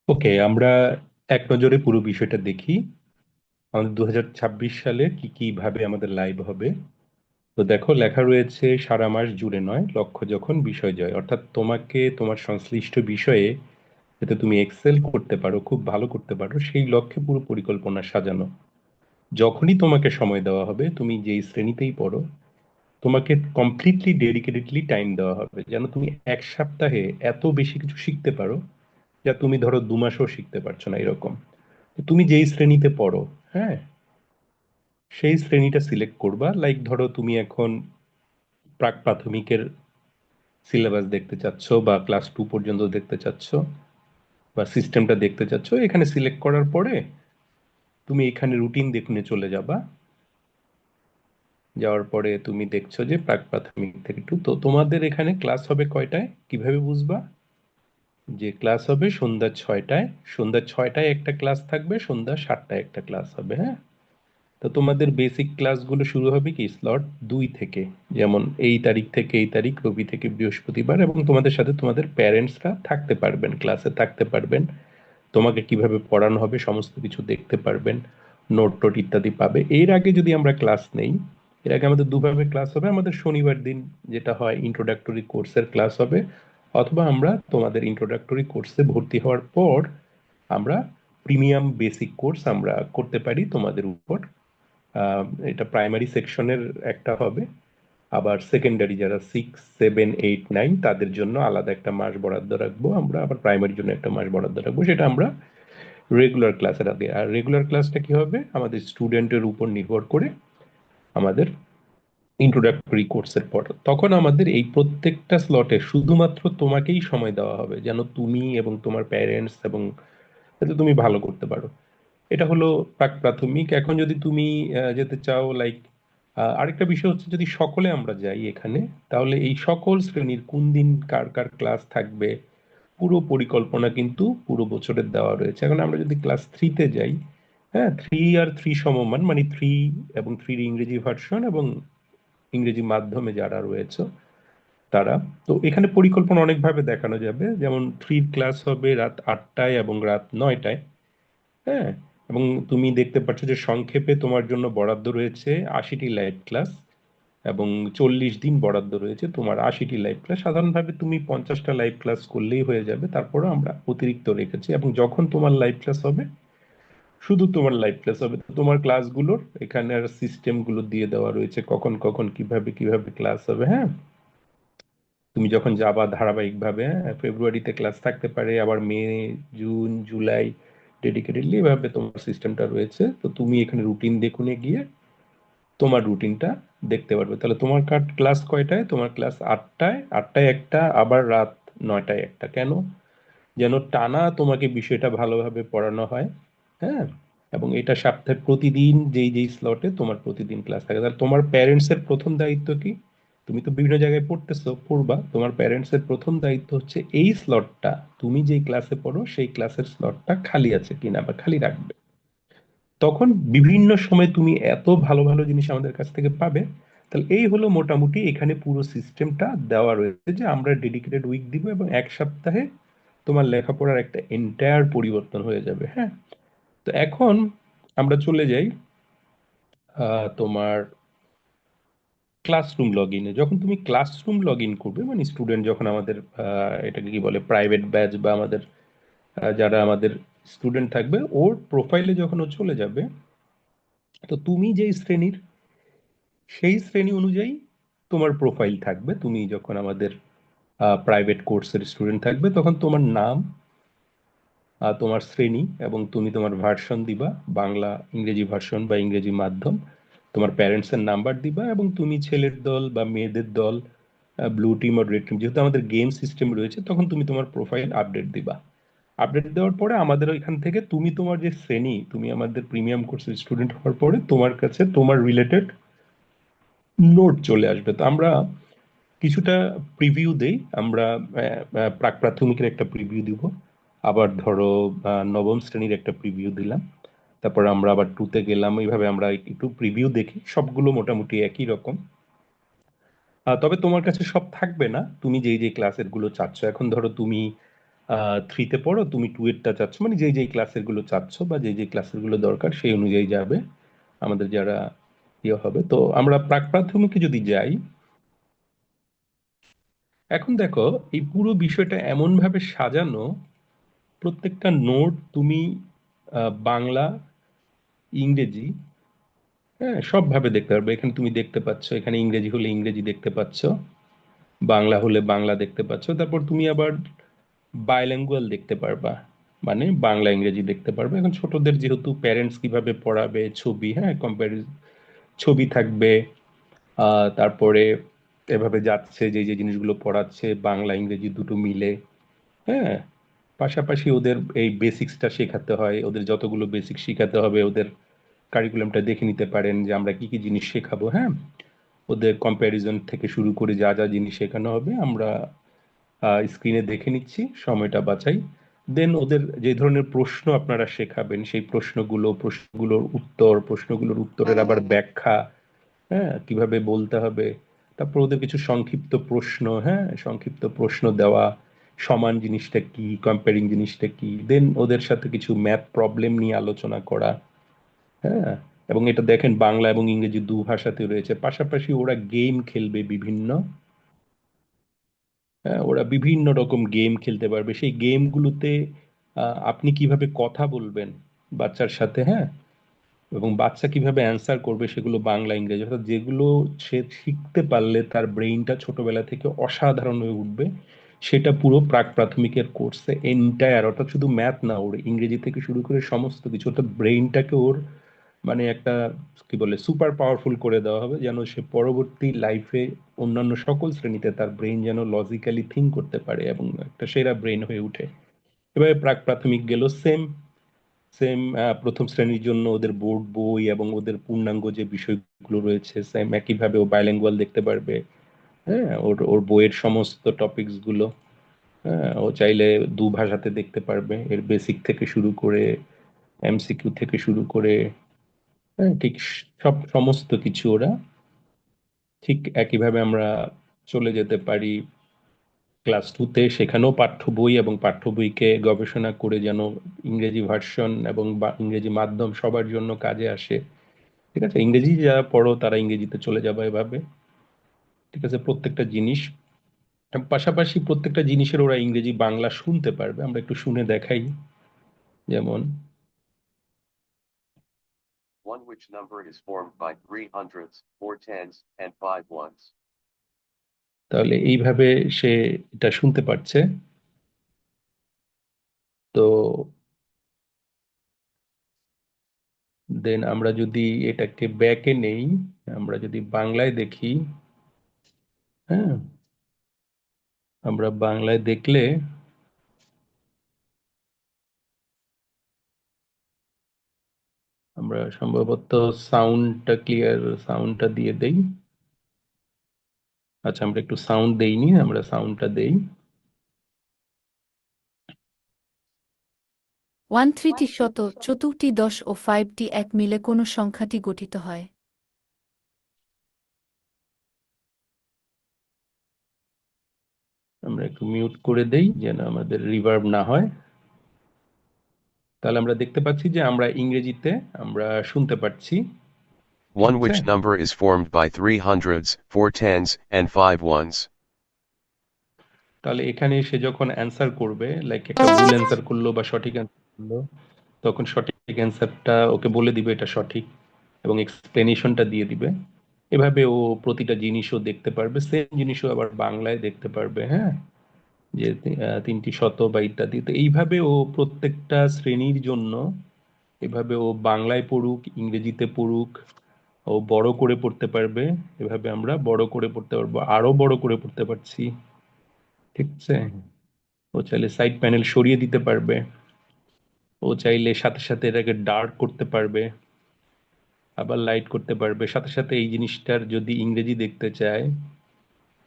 ওকে, আমরা এক নজরে পুরো বিষয়টা দেখি। আমাদের 2026 সালে কি কি ভাবে আমাদের লাইভ হবে। তো দেখো, লেখা রয়েছে সারা মাস জুড়ে নয়, লক্ষ্য যখন বিষয় জয়। অর্থাৎ তোমাকে তোমার সংশ্লিষ্ট বিষয়ে যাতে তুমি এক্সেল করতে পারো, খুব ভালো করতে পারো, সেই লক্ষ্যে পুরো পরিকল্পনা সাজানো। যখনই তোমাকে সময় দেওয়া হবে, তুমি যেই শ্রেণীতেই পড়ো, তোমাকে কমপ্লিটলি ডেডিকেটেডলি টাইম দেওয়া হবে যেন তুমি এক সপ্তাহে এত বেশি কিছু শিখতে পারো যা তুমি ধরো 2 মাসও শিখতে পারছো না, এরকম। তো তুমি যেই শ্রেণীতে পড়ো, হ্যাঁ, সেই শ্রেণীটা সিলেক্ট করবা। লাইক ধরো তুমি এখন প্রাক প্রাথমিকের সিলেবাস দেখতে চাচ্ছ, বা ক্লাস 2 পর্যন্ত দেখতে চাচ্ছ, বা সিস্টেমটা দেখতে চাচ্ছ, এখানে সিলেক্ট করার পরে তুমি এখানে রুটিন দেখনে চলে যাবা। যাওয়ার পরে তুমি দেখছো যে প্রাক প্রাথমিক থেকে টু, তো তোমাদের এখানে ক্লাস হবে কয়টায়, কিভাবে বুঝবা? যে ক্লাস হবে সন্ধ্যা 6টায়। সন্ধ্যা 6টায় একটা ক্লাস থাকবে, সন্ধ্যা 7টায় একটা ক্লাস হবে, হ্যাঁ। তো তোমাদের বেসিক ক্লাসগুলো শুরু হবে কি স্লট 2 থেকে, যেমন এই তারিখ থেকে এই তারিখ, রবি থেকে বৃহস্পতিবার, এবং তোমাদের সাথে তোমাদের প্যারেন্টসরা থাকতে পারবেন, ক্লাসে থাকতে পারবেন। তোমাকে কিভাবে পড়ানো হবে সমস্ত কিছু দেখতে পারবেন, নোট টোট ইত্যাদি পাবে। এর আগে যদি আমরা ক্লাস নেই, এর আগে আমাদের দুভাবে ক্লাস হবে। আমাদের শনিবার দিন যেটা হয় ইন্ট্রোডাক্টরি কোর্সের ক্লাস হবে, অথবা আমরা তোমাদের ইন্ট্রোডাক্টরি কোর্সে ভর্তি হওয়ার পর আমরা প্রিমিয়াম বেসিক কোর্স আমরা করতে পারি তোমাদের উপর। আহ, এটা প্রাইমারি সেকশনের একটা হবে। আবার সেকেন্ডারি যারা 6, 7, 8, 9 তাদের জন্য আলাদা একটা মাস বরাদ্দ রাখবো আমরা, আবার প্রাইমারির জন্য একটা মাস বরাদ্দ রাখবো, সেটা আমরা রেগুলার ক্লাসের আগে। আর রেগুলার ক্লাসটা কি হবে, আমাদের স্টুডেন্টের উপর নির্ভর করে আমাদের ইন্ট্রোডাক্টরি কোর্সের পর তখন আমাদের এই প্রত্যেকটা স্লটে শুধুমাত্র তোমাকেই সময় দেওয়া হবে যেন তুমি এবং তোমার প্যারেন্টস এবং যাতে তুমি ভালো করতে পারো। এটা হলো প্রাক প্রাথমিক। এখন যদি তুমি যেতে চাও, লাইক আরেকটা বিষয় হচ্ছে, যদি সকলে আমরা যাই এখানে, তাহলে এই সকল শ্রেণীর কোন দিন কার কার ক্লাস থাকবে পুরো পরিকল্পনা কিন্তু পুরো বছরের দেওয়া রয়েছে। এখন আমরা যদি ক্লাস 3-তে যাই, হ্যাঁ, 3 আর 3 সমমান, মানে 3 এবং 3 ইংরেজি ভার্সন এবং ইংরেজি মাধ্যমে যারা রয়েছে তারা, তো এখানে পরিকল্পনা অনেকভাবে দেখানো যাবে। যেমন 3 ক্লাস হবে রাত 8টায় এবং রাত 9টায়, হ্যাঁ। এবং তুমি দেখতে পাচ্ছ যে সংক্ষেপে তোমার জন্য বরাদ্দ রয়েছে 80টি লাইভ ক্লাস, এবং 40 দিন বরাদ্দ রয়েছে তোমার 80টি লাইভ ক্লাস। সাধারণভাবে তুমি 50টা লাইভ ক্লাস করলেই হয়ে যাবে, তারপরে আমরা অতিরিক্ত রেখেছি। এবং যখন তোমার লাইভ ক্লাস হবে, শুধু তোমার লাইভ ক্লাস হবে। তো তোমার ক্লাসগুলোর এখানে আর সিস্টেমগুলো দিয়ে দেওয়া রয়েছে, কখন কখন কিভাবে কিভাবে ক্লাস হবে, হ্যাঁ। তুমি যখন যাবা ধারাবাহিকভাবে, হ্যাঁ, ফেব্রুয়ারিতে ক্লাস থাকতে পারে, আবার মে, জুন, জুলাই, ডেডিকেটেডলি এভাবে তোমার সিস্টেমটা রয়েছে। তো তুমি এখানে রুটিন দেখুনে গিয়ে তোমার রুটিনটা দেখতে পারবে। তাহলে তোমার ক্লাস কয়টায়? তোমার ক্লাস 8টায়, 8টায় একটা, আবার রাত 9টায় একটা। কেন? যেন টানা তোমাকে বিষয়টা ভালোভাবে পড়ানো হয়, হ্যাঁ। এবং এটা সপ্তাহে প্রতিদিন যেই যেই স্লটে তোমার প্রতিদিন ক্লাস থাকে। তাহলে তোমার প্যারেন্টস এর প্রথম দায়িত্ব কি? তুমি তো বিভিন্ন জায়গায় পড়তেছো, পড়বা, তোমার প্যারেন্টস এর প্রথম দায়িত্ব হচ্ছে এই স্লটটা, তুমি যেই ক্লাসে পড়ো সেই ক্লাসের স্লটটা খালি আছে কিনা বা খালি রাখবে। তখন বিভিন্ন সময় তুমি এত ভালো ভালো জিনিস আমাদের কাছ থেকে পাবে। তাহলে এই হলো মোটামুটি এখানে পুরো সিস্টেমটা দেওয়া রয়েছে, যে আমরা ডেডিকেটেড উইক দিব এবং এক সপ্তাহে তোমার লেখাপড়ার একটা এন্টায়ার পরিবর্তন হয়ে যাবে, হ্যাঁ। তো এখন আমরা চলে যাই তোমার ক্লাসরুম লগ ইনে। যখন তুমি ক্লাসরুম লগ ইন করবে, মানে স্টুডেন্ট যখন আমাদের এটাকে কি বলে, প্রাইভেট ব্যাচ, বা আমাদের যারা আমাদের স্টুডেন্ট থাকবে, ওর প্রোফাইলে যখন ও চলে যাবে, তো তুমি যেই শ্রেণীর, সেই শ্রেণী অনুযায়ী তোমার প্রোফাইল থাকবে। তুমি যখন আমাদের প্রাইভেট কোর্সের স্টুডেন্ট থাকবে, তখন তোমার নাম, তোমার শ্রেণী, এবং তুমি তোমার ভার্সন দিবা, বাংলা, ইংরেজি ভার্সন বা ইংরেজি মাধ্যম, তোমার প্যারেন্টসের নাম্বার দিবা, এবং তুমি ছেলের দল বা মেয়েদের দল, ব্লু টিম আর রেড টিম, যেহেতু আমাদের গেম সিস্টেম রয়েছে, তখন তুমি তোমার প্রোফাইল আপডেট দিবা। আপডেট দেওয়ার পরে আমাদের এখান থেকে তুমি তোমার যে শ্রেণী, তুমি আমাদের প্রিমিয়াম কোর্সের স্টুডেন্ট হওয়ার পরে তোমার কাছে তোমার রিলেটেড নোট চলে আসবে। তো আমরা কিছুটা প্রিভিউ দেই আমরা। প্রাক প্রাথমিকের একটা প্রিভিউ দিব, আবার ধরো নবম শ্রেণীর একটা প্রিভিউ দিলাম, তারপর আমরা আবার 2-তে গেলাম। এইভাবে আমরা একটু প্রিভিউ দেখি, সবগুলো মোটামুটি একই রকম। তবে তোমার কাছে সব থাকবে না, তুমি যেই যে ক্লাসের গুলো চাচ্ছ। এখন ধরো তুমি 3-তে পড়ো, তুমি 2-এরটা চাচ্ছ, মানে যেই ক্লাসের গুলো চাচ্ছ বা যেই ক্লাসের গুলো দরকার সেই অনুযায়ী যাবে আমাদের যারা ইয়ে হবে। তো আমরা প্রাক প্রাথমিকে যদি যাই, এখন দেখো এই পুরো বিষয়টা এমন ভাবে সাজানো, প্রত্যেকটা নোট তুমি বাংলা, ইংরেজি, হ্যাঁ সব ভাবে দেখতে পারবে। এখানে তুমি দেখতে পাচ্ছ, এখানে ইংরেজি হলে ইংরেজি দেখতে পাচ্ছ, বাংলা হলে বাংলা দেখতে পাচ্ছ, তারপর তুমি আবার বাইল্যাঙ্গুয়াল দেখতে পারবা, মানে বাংলা ইংরেজি দেখতে পারবে। এখন ছোটদের যেহেতু প্যারেন্টস কিভাবে পড়াবে, ছবি, হ্যাঁ কম্পারিজন ছবি থাকবে, তারপরে এভাবে যাচ্ছে যে জিনিসগুলো পড়াচ্ছে বাংলা ইংরেজি দুটো মিলে, হ্যাঁ পাশাপাশি ওদের এই বেসিক্সটা শেখাতে হয়, ওদের যতগুলো বেসিক শেখাতে হবে ওদের কারিকুলামটা দেখে নিতে পারেন যে আমরা কি কি জিনিস শেখাবো। হ্যাঁ, ওদের কম্প্যারিজন থেকে শুরু করে যা যা জিনিস শেখানো হবে আমরা স্ক্রিনে দেখে নিচ্ছি, সময়টা বাঁচাই। দেন ওদের যে ধরনের প্রশ্ন আপনারা শেখাবেন সেই প্রশ্নগুলোর উত্তরের আবার ব্যাখ্যা, হ্যাঁ কিভাবে বলতে হবে, তারপর ওদের কিছু সংক্ষিপ্ত প্রশ্ন, হ্যাঁ সংক্ষিপ্ত প্রশ্ন দেওয়া, সমান জিনিসটা কি, কম্পেয়ারিং জিনিসটা কি, দেন ওদের সাথে কিছু ম্যাথ প্রবলেম নিয়ে আলোচনা করা। হ্যাঁ, এবং এটা দেখেন বাংলা এবং ইংরেজি দু ভাষাতে রয়েছে। পাশাপাশি ওরা গেম খেলবে বিভিন্ন, হ্যাঁ ওরা বিভিন্ন রকম গেম খেলতে পারবে। সেই গেমগুলোতে আপনি কিভাবে কথা বলবেন বাচ্চার সাথে, হ্যাঁ এবং বাচ্চা কিভাবে অ্যান্সার করবে সেগুলো বাংলা ইংরেজি, অর্থাৎ যেগুলো সে শিখতে পারলে তার ব্রেইনটা ছোটবেলা থেকে অসাধারণ হয়ে উঠবে, সেটা পুরো প্রাক প্রাথমিকের কোর্সে এন্টায়ার, অর্থাৎ শুধু ম্যাথ না, ওর ইংরেজি থেকে শুরু করে সমস্ত কিছু, অর্থাৎ ব্রেইনটাকে ওর মানে একটা কি বলে সুপার পাওয়ারফুল করে দেওয়া হবে, যেন সে পরবর্তী লাইফে অন্যান্য সকল শ্রেণীতে তার ব্রেইন যেন লজিক্যালি থিঙ্ক করতে পারে এবং একটা সেরা ব্রেইন হয়ে উঠে। এভাবে প্রাক প্রাথমিক গেল। সেম সেম প্রথম শ্রেণীর জন্য ওদের বোর্ড বই এবং ওদের পূর্ণাঙ্গ যে বিষয়গুলো রয়েছে সেম একইভাবে ও বাইলিঙ্গুয়াল দেখতে পারবে। হ্যাঁ, ওর ওর বইয়ের সমস্ত টপিকস গুলো, হ্যাঁ ও চাইলে দু ভাষাতে দেখতে পারবে, এর বেসিক থেকে শুরু করে এমসিকিউ থেকে শুরু করে, হ্যাঁ ঠিক সব সমস্ত কিছু ওরা ঠিক একইভাবে আমরা চলে যেতে পারি ক্লাস 2-তে। সেখানেও পাঠ্য বই এবং পাঠ্য বইকে গবেষণা করে যেন ইংরেজি ভার্সন এবং বা ইংরেজি মাধ্যম সবার জন্য কাজে আসে। ঠিক আছে, ইংরেজি যারা পড়ো তারা ইংরেজিতে চলে যাবে এভাবে। ঠিক আছে, প্রত্যেকটা জিনিস পাশাপাশি প্রত্যেকটা জিনিসের ওরা ইংরেজি বাংলা শুনতে পারবে। আমরা একটু শুনে দেখাই, যেমন One which number is formed by 300s, 410s, and 5 ones. তাহলে এইভাবে সে এটা শুনতে পারছে। তো দেন আমরা যদি এটাকে ব্যাকে নেই, আমরা যদি বাংলায় দেখি, হ্যাঁ আমরা বাংলায় দেখলে আমরা সম্ভবত সাউন্ডটা দিয়ে দেই। আচ্ছা, আমরা একটু সাউন্ড দেইনি, আমরা সাউন্ডটা দেই। 1-3টি শত, চতুর্থী 10 ও 5টি এক মিলে কোন সংখ্যাটি গঠিত হয়? আমরা একটু মিউট করে দেই যেন আমাদের রিভার্ব না হয়। তাহলে আমরা দেখতে পাচ্ছি যে আমরা ইংরেজিতে আমরা শুনতে পাচ্ছি। One which number is formed by 300s, 410s, and 5 ones. তাহলে এখানে সে যখন অ্যান্সার করবে, লাইক একটা ভুল অ্যান্সার করলো বা সঠিক অ্যান্সার করলো, তখন সঠিক অ্যান্সারটা ওকে বলে দিবে এটা সঠিক এবং এক্সপ্লেনেশনটা দিয়ে দিবে। এভাবে ও প্রতিটা জিনিসও দেখতে পারবে, সেম জিনিসও আবার বাংলায় দেখতে পারবে। হ্যাঁ, যে 3টি শত বা ইত্যাদি। তো এইভাবে ও প্রত্যেকটা শ্রেণীর জন্য এভাবে ও বাংলায় পড়ুক, ইংরেজিতে পড়ুক, ও বড় করে পড়তে পারবে। এভাবে আমরা বড় করে পড়তে পারবো, আরো বড় করে পড়তে পারছি। ঠিক আছে, ও চাইলে সাইড প্যানেল সরিয়ে দিতে পারবে, ও চাইলে সাথে সাথে এটাকে ডার্ক করতে পারবে, আবার লাইট করতে পারবে। সাথে সাথে এই জিনিসটার যদি ইংরেজি দেখতে চায়,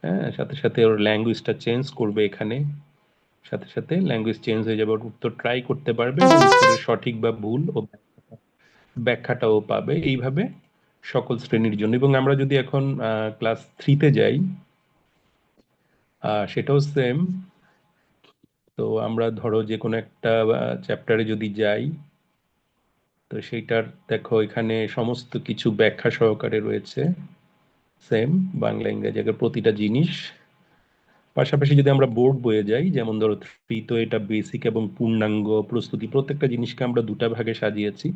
হ্যাঁ সাথে সাথে ওর ল্যাঙ্গুয়েজটা চেঞ্জ করবে এখানে, সাথে সাথে ল্যাঙ্গুয়েজ চেঞ্জ হয়ে যাবে, ওর উত্তর ট্রাই করতে পারবে এবং উত্তরের সঠিক বা ভুল ও ব্যাখ্যাটাও পাবে। এইভাবে সকল শ্রেণীর জন্য। এবং আমরা যদি এখন ক্লাস 3-তে যাই, সেটাও সেম। তো আমরা ধরো যে কোনো একটা চ্যাপ্টারে যদি যাই, তো সেইটার দেখো এখানে সমস্ত কিছু ব্যাখ্যা সহকারে রয়েছে, সেম বাংলা ইংরেজি আগের প্রতিটা জিনিস। পাশাপাশি যদি আমরা বোর্ড বইয়ে যাই, যেমন ধরো থ্রি, তো এটা বেসিক এবং পূর্ণাঙ্গ প্রস্তুতি, প্রত্যেকটা জিনিসকে আমরা দুটা ভাগে সাজিয়েছি।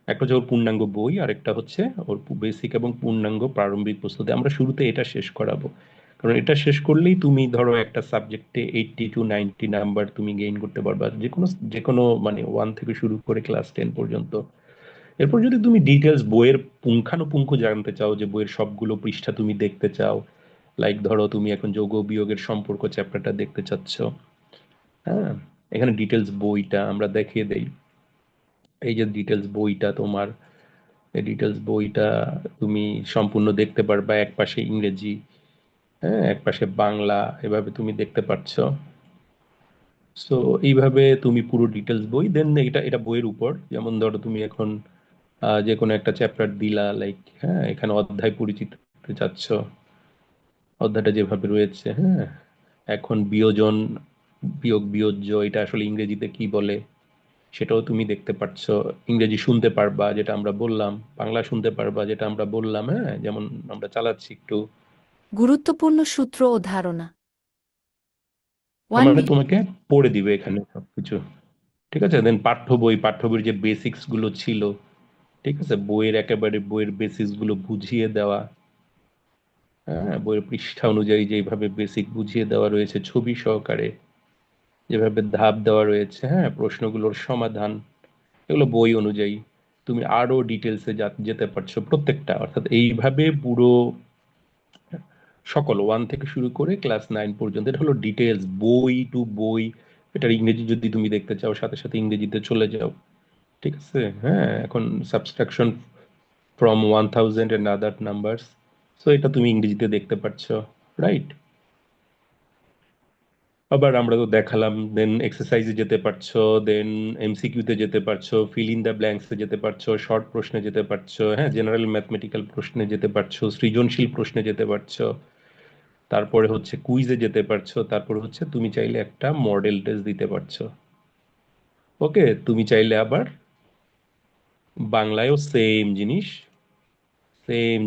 একটা হচ্ছে ওর পূর্ণাঙ্গ বই, আর একটা হচ্ছে ওর বেসিক এবং পূর্ণাঙ্গ প্রারম্ভিক প্রস্তুতি। আমরা শুরুতে এটা শেষ করাবো, কারণ এটা শেষ করলেই তুমি ধরো একটা সাবজেক্টে 80 to 90 নাম্বার তুমি গেইন করতে পারবা, যে কোনো মানে 1 থেকে শুরু করে ক্লাস 10 পর্যন্ত। এরপর যদি তুমি ডিটেলস বইয়ের পুঙ্খানুপুঙ্খ জানতে চাও, যে বইয়ের সবগুলো পৃষ্ঠা তুমি দেখতে চাও, লাইক ধরো তুমি এখন যোগ বিয়োগের সম্পর্ক চ্যাপ্টারটা দেখতে চাচ্ছ, হ্যাঁ, এখানে ডিটেলস বইটা আমরা দেখিয়ে দেই। এই যে ডিটেলস বইটা তোমার, এই ডিটেলস বইটা তুমি সম্পূর্ণ দেখতে পারবা, এক পাশে ইংরেজি, হ্যাঁ, এক পাশে বাংলা, এভাবে তুমি দেখতে পাচ্ছ। সো এইভাবে তুমি পুরো ডিটেলস বই, দেন এটা এটা বইয়ের উপর। যেমন ধরো তুমি এখন যে কোনো একটা চ্যাপ্টার দিলা, লাইক হ্যাঁ, এখানে অধ্যায় পরিচিত হতে চাচ্ছ, অধ্যায়টা যেভাবে রয়েছে, হ্যাঁ, এখন বিয়োজন, বিয়োগ বিয়োজ্য, এটা আসলে ইংরেজিতে কি বলে সেটাও তুমি দেখতে পাচ্ছ। ইংরেজি শুনতে পারবা, যেটা আমরা বললাম, বাংলা শুনতে পারবা, যেটা আমরা বললাম, হ্যাঁ, যেমন আমরা চালাচ্ছি একটু। গুরুত্বপূর্ণ সূত্র ও ধারণা। তার ওয়ান মানে তোমাকে পড়ে দিবে এখানে সবকিছু, ঠিক আছে। দেন পাঠ্য বইয়ের যে বেসিক্স গুলো ছিল, ঠিক আছে, বইয়ের একেবারে বইয়ের বেসিক্স গুলো বুঝিয়ে দেওয়া, হ্যাঁ, বইয়ের পৃষ্ঠা অনুযায়ী যেভাবে বেসিক বুঝিয়ে দেওয়া রয়েছে ছবি সহকারে, যেভাবে ধাপ দেওয়া রয়েছে, হ্যাঁ, প্রশ্নগুলোর সমাধান, এগুলো বই অনুযায়ী তুমি আরো ডিটেলসে যেতে পারছো প্রত্যেকটা, অর্থাৎ এইভাবে পুরো সকল 1 থেকে শুরু করে ক্লাস 9 পর্যন্ত, এটা হলো ডিটেলস বই টু বই। এটার ইংরেজি যদি তুমি দেখতে চাও, সাথে সাথে ইংরেজিতে চলে যাও, ঠিক আছে। হ্যাঁ, এখন subtraction from 1000 and other numbers, so এটা তুমি ইংরেজিতে দেখতে পাচ্ছ, রাইট। আবার আমরা তো দেখালাম, দেন এক্সারসাইজে যেতে পারছো, দেন এমসিকিউতে যেতে পারছো, ফিল ইন দ্য ব্ল্যাঙ্কসে যেতে পারছো, শর্ট প্রশ্নে যেতে পারছো, হ্যাঁ, জেনারেল ম্যাথমেটিক্যাল প্রশ্নে যেতে পারছো, সৃজনশীল প্রশ্নে যেতে পারছো, তারপরে হচ্ছে কুইজে যেতে পারছো, তারপরে হচ্ছে তুমি চাইলে একটা মডেল টেস্ট দিতে পারছো। ওকে, তুমি চাইলে আবার বাংলায়ও সেম